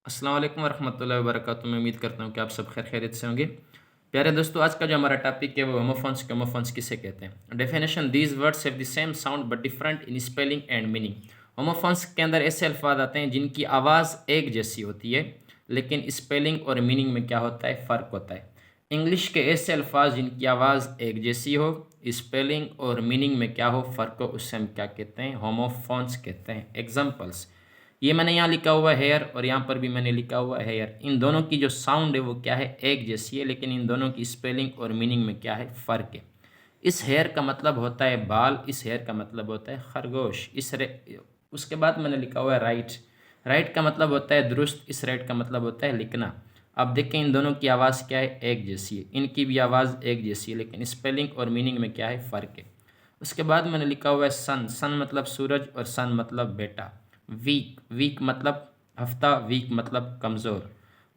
अस्सलाम वालेकुम वरहमतुल्लाहि वबरकातुहू। मैं उम्मीद करता हूँ कि आप सब खैरियत से होंगे। प्यारे दोस्तों, आज का जो हमारा टॉपिक है वो होमोफोन्स किसे कहते हैं। Definition: these words have the same sound but different in spelling and meaning. Homophones के अंदर ऐसे अल्फाज आते हैं जिनकी आवाज़ एक जैसी होती है, लेकिन स्पेलिंग और मीनिंग में क्या होता है, फ़र्क होता है। इंग्लिश के ऐसे अल्फाज जिनकी आवाज़ एक जैसी हो, स्पेलिंग और मीनिंग में क्या हो, फ़र्क हो, उससे हम क्या कहते हैं, होमोफोन्स कहते हैं। एग्जाम्पल्स: ये मैंने यहाँ लिखा हुआ है हेयर और यहाँ पर भी मैंने लिखा हुआ है हेयर। इन दोनों की जो साउंड है वो क्या है, एक जैसी है, लेकिन इन दोनों की स्पेलिंग और मीनिंग में क्या है, फ़र्क है। इस हेयर का मतलब होता है बाल, इस हेयर का मतलब होता है खरगोश। उसके बाद मैंने लिखा हुआ है राइट। राइट का मतलब होता है दुरुस्त, इस राइट का मतलब होता है लिखना। अब देखें, इन दोनों की आवाज़ क्या है, एक जैसी है। इनकी भी आवाज़ एक जैसी है, लेकिन स्पेलिंग और मीनिंग में क्या है, फ़र्क है। उसके बाद मैंने लिखा हुआ है सन। सन मतलब सूरज और सन मतलब बेटा। वीक, वीक मतलब हफ्ता, वीक मतलब कमज़ोर।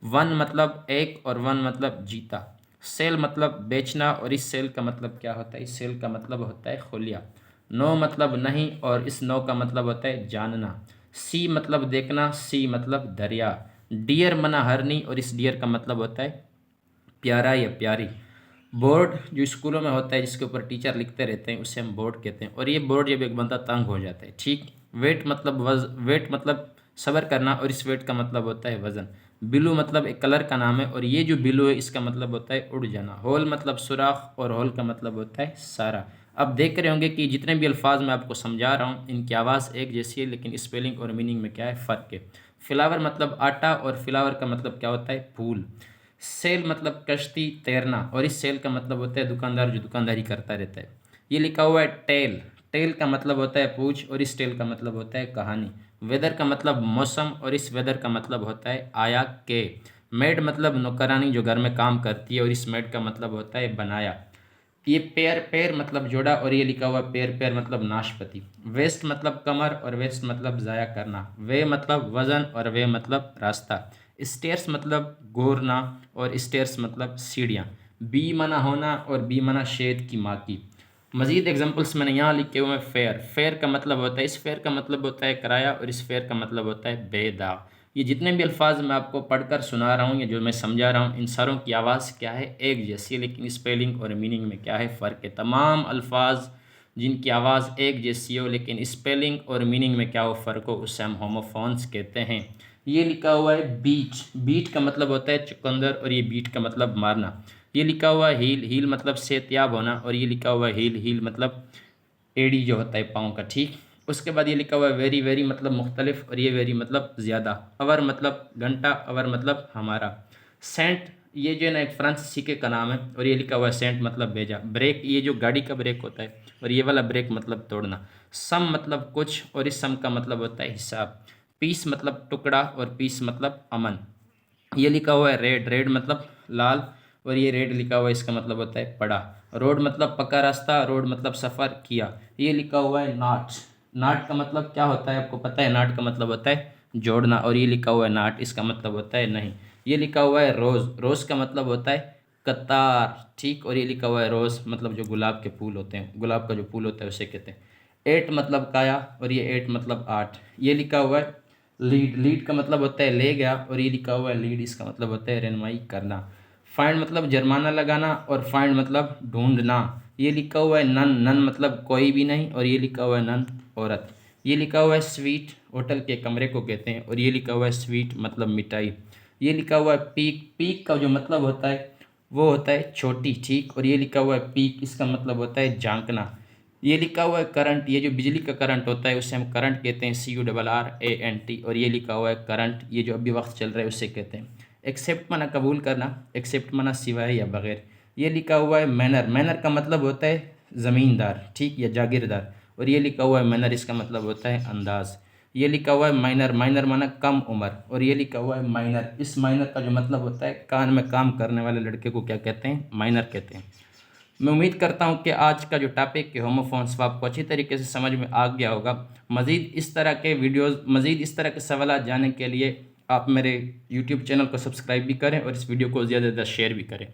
वन मतलब एक और वन मतलब जीता। सेल मतलब बेचना और इस सेल का मतलब क्या होता है, इस सेल का मतलब होता है खुलिया। नो मतलब नहीं और इस नो का मतलब होता है जानना। सी मतलब देखना, सी मतलब दरिया। डियर मना हरनी और इस डियर का मतलब होता है प्यारा या प्यारी। बोर्ड जो स्कूलों में होता है जिसके ऊपर टीचर लिखते रहते हैं उसे हम बोर्ड कहते हैं। और ये बोर्ड जब एक बंदा तंग हो जाता है, ठीक। वेट मतलब सब्र करना और इस वेट का मतलब होता है वज़न। बिलू मतलब एक कलर का नाम है और ये जो बिलू है इसका मतलब होता है उड़ जाना। होल मतलब सुराख और होल का मतलब होता है सारा। अब देख रहे होंगे कि जितने भी अल्फाज मैं आपको समझा रहा हूँ इनकी आवाज़ एक जैसी है, लेकिन स्पेलिंग और मीनिंग में क्या है, फ़र्क है। फ्लावर मतलब आटा और फ्लावर का मतलब क्या होता है, फूल। सेल मतलब कश्ती, तैरना और इस सेल का मतलब होता है दुकानदार जो दुकानदारी करता रहता है। ये लिखा हुआ है टेल। टेल का मतलब होता है पूंछ और इस टेल का मतलब होता है कहानी। वेदर का मतलब मौसम और इस वेदर का मतलब होता है आया के। मेड मतलब नौकरानी जो घर में काम करती है और इस मेड का मतलब होता है बनाया। ये पैर, पैर मतलब जोड़ा और ये लिखा हुआ पैर, पैर मतलब नाशपाती। वेस्ट मतलब कमर और वेस्ट मतलब ज़ाया करना। वे मतलब वज़न और वे मतलब रास्ता। स्टेयर्स मतलब घूरना और स्टेयर्स मतलब सीढ़ियाँ। बी मना होना और बी मना शेद की माँ की। मज़ीद एग्जांपल्स मैंने यहाँ लिखे हुए हैं। फेयर, फेयर का मतलब होता है, इस फेयर का मतलब होता है किराया और इस फेयर का मतलब होता है बेदाग। ये जितने भी अल्फाज मैं आपको पढ़कर सुना रहा हूँ या जो मैं समझा रहा हूँ, इन सारों की आवाज़ क्या है, एक जैसी है, लेकिन स्पेलिंग और मीनिंग में क्या है, फ़र्क है। तमाम अल्फाज जिनकी आवाज़ एक जैसी हो लेकिन स्पेलिंग और मीनिंग में क्या हो, फ़र्क हो, उससे हम होमोफोन्स कहते हैं। ये लिखा हुआ है बीट। बीट का मतलब होता है चुकंदर और ये बीट का मतलब मारना। ये लिखा हुआ है हील। हील मतलब सेहतियाब होना और ये लिखा हुआ है हील। हील मतलब एड़ी जो होता है पाँव का, ठीक। उसके बाद ये लिखा हुआ है वेरी। वेरी मतलब मुख्तलिफ और ये वेरी मतलब ज़्यादा। अवर मतलब घंटा, अवर मतलब हमारा। सेंट, ये जो है ना एक फ्रांसीसी का नाम है और ये लिखा हुआ है सेंट मतलब भेजा। ब्रेक, ये जो गाड़ी का ब्रेक होता है और ये वाला ब्रेक मतलब तोड़ना। सम मतलब कुछ और इस सम का मतलब होता है हिसाब। पीस मतलब टुकड़ा और पीस मतलब अमन। ये लिखा हुआ है रेड। रेड मतलब लाल और ये रेड लिखा हुआ है, इसका मतलब होता है पड़ा। रोड मतलब पक्का रास्ता, रोड मतलब सफ़र किया। ये लिखा हुआ है नाट। नाट का मतलब क्या होता है आपको पता है, नाट का मतलब होता है जोड़ना और ये लिखा हुआ है नाट, इसका मतलब होता है नहीं। ये लिखा हुआ है रोज़। रोज़ का मतलब होता है कतार, ठीक। और ये लिखा हुआ है रोज़ मतलब जो गुलाब के फूल होते हैं, गुलाब का जो फूल होता है उसे कहते हैं। एट मतलब काया और ये एट मतलब आठ। ये लिखा हुआ है लीड। लीड का मतलब होता है ले गया और ये लिखा हुआ है लीड, इसका मतलब होता है रहनुमाई करना। फाइंड मतलब जुर्माना लगाना और फाइंड मतलब ढूंढना। ये लिखा हुआ है नन। नन मतलब कोई भी नहीं और ये लिखा हुआ है नन औरत। ये लिखा हुआ है स्वीट, होटल के कमरे को कहते हैं और ये लिखा हुआ है स्वीट मतलब मिठाई। ये लिखा हुआ है पीक। पीक का जो मतलब होता है वो होता है छोटी, ठीक। और ये लिखा हुआ है पीक, इसका मतलब होता है झांकना। ये लिखा हुआ है करंट। ये जो बिजली का करंट होता है उसे हम करंट कहते हैं, CURRANT। और ये लिखा हुआ है करंट, ये जो अभी वक्त चल रहा है उसे कहते हैं। एक्सेप्ट मना कबूल करना, एक्सेप्ट मना सिवाय या बगैर। ये लिखा हुआ है मैनर। मैनर का मतलब होता है ज़मींदार, ठीक, या जागीरदार। और ये लिखा हुआ है मैनर, इसका मतलब होता है अंदाज। ये लिखा हुआ है माइनर। माइनर माना कम उम्र और ये लिखा हुआ है माइनर। इस माइनर का जो मतलब होता है कान में काम करने वाले लड़के को क्या कहते हैं, माइनर कहते हैं। मैं उम्मीद करता हूं कि आज का जो टॉपिक है होमोफोन्स वो आपको अच्छी तरीके से समझ में आ गया होगा। मज़ीद इस तरह के वीडियोस, मज़ीद इस तरह के सवाल जानने के लिए आप मेरे यूट्यूब चैनल को सब्सक्राइब भी करें और इस वीडियो को ज़्यादा से ज़्यादा शेयर भी करें।